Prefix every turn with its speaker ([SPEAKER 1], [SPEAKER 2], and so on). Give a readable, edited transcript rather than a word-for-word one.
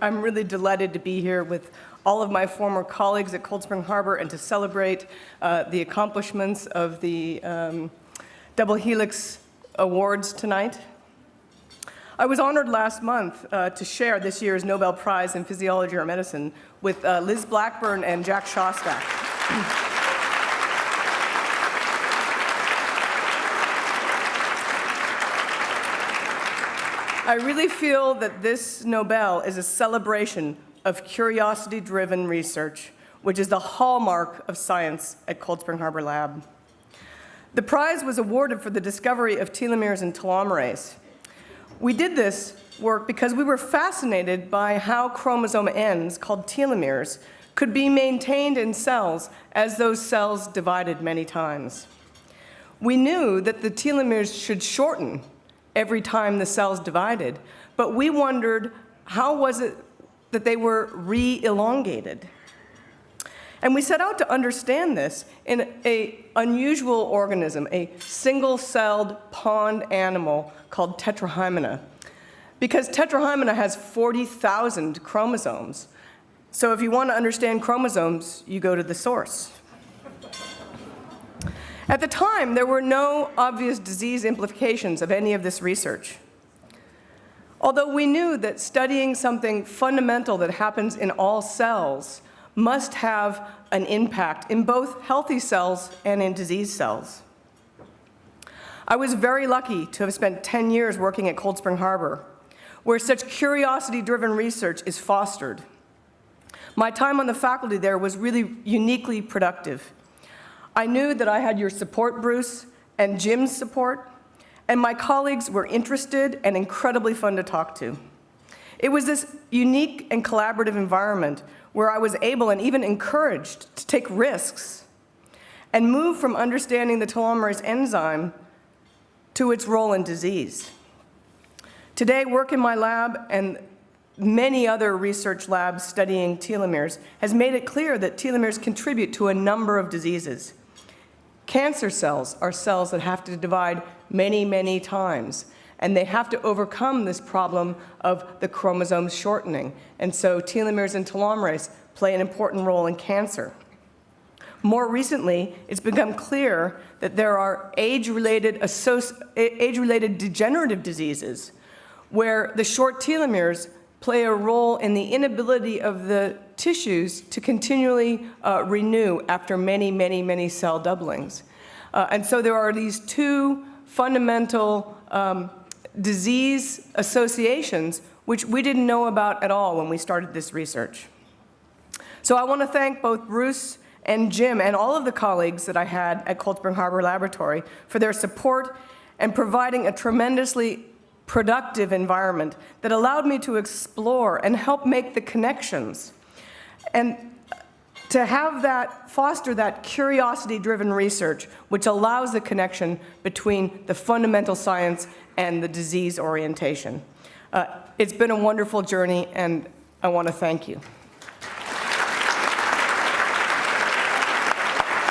[SPEAKER 1] I'm really delighted to be here with all of my former colleagues at Cold Spring Harbor and to celebrate the accomplishments of the Double Helix Awards tonight. I was honored last month to share this year's Nobel Prize in Physiology or Medicine with Liz Blackburn and Jack Szostak. I really feel that this Nobel is a celebration of curiosity-driven research, which is the hallmark of science at Cold Spring Harbor Lab. The prize was awarded for the discovery of telomeres and telomerase. We did this work because we were fascinated by how chromosome ends, called telomeres, could be maintained in cells as those cells divided many times. We knew that the telomeres should shorten every time the cells divided, but we wondered how was it that they were re-elongated. And we set out to understand this in an unusual organism, a single-celled pond animal called Tetrahymena. Because Tetrahymena has 40,000 chromosomes. So if you want to understand chromosomes, you go to the source. At the time, there were no obvious disease implications of any of this research. Although we knew that studying something fundamental that happens in all cells must have an impact in both healthy cells and in disease cells. I was very lucky to have spent 10 years working at Cold Spring Harbor, where such curiosity-driven research is fostered. My time on the faculty there was really uniquely productive. I knew that I had your support, Bruce, and Jim's support, and my colleagues were interested and incredibly fun to talk to. It was this unique and collaborative environment where I was able and even encouraged to take risks and move from understanding the telomerase enzyme to its role in disease. Today, work in my lab and many other research labs studying telomeres has made it clear that telomeres contribute to a number of diseases. Cancer cells are cells that have to divide many, many times, and they have to overcome this problem of the chromosomes shortening. And so telomeres and telomerase play an important role in cancer. More recently, it's become clear that there are age-related degenerative diseases where the short telomeres play a role in the inability of the tissues to continually renew after many, many, many cell doublings. And so there are these two fundamental disease associations which we didn't know about at all when we started this research. So I want to thank both Bruce and Jim and all of the colleagues that I had at Cold Spring Harbor Laboratory for their support and providing a tremendously productive environment that allowed me to explore and help make the connections. And to have that, foster that curiosity-driven research, which allows the connection between the fundamental science and the disease orientation. It's been a wonderful journey, and I want to thank you.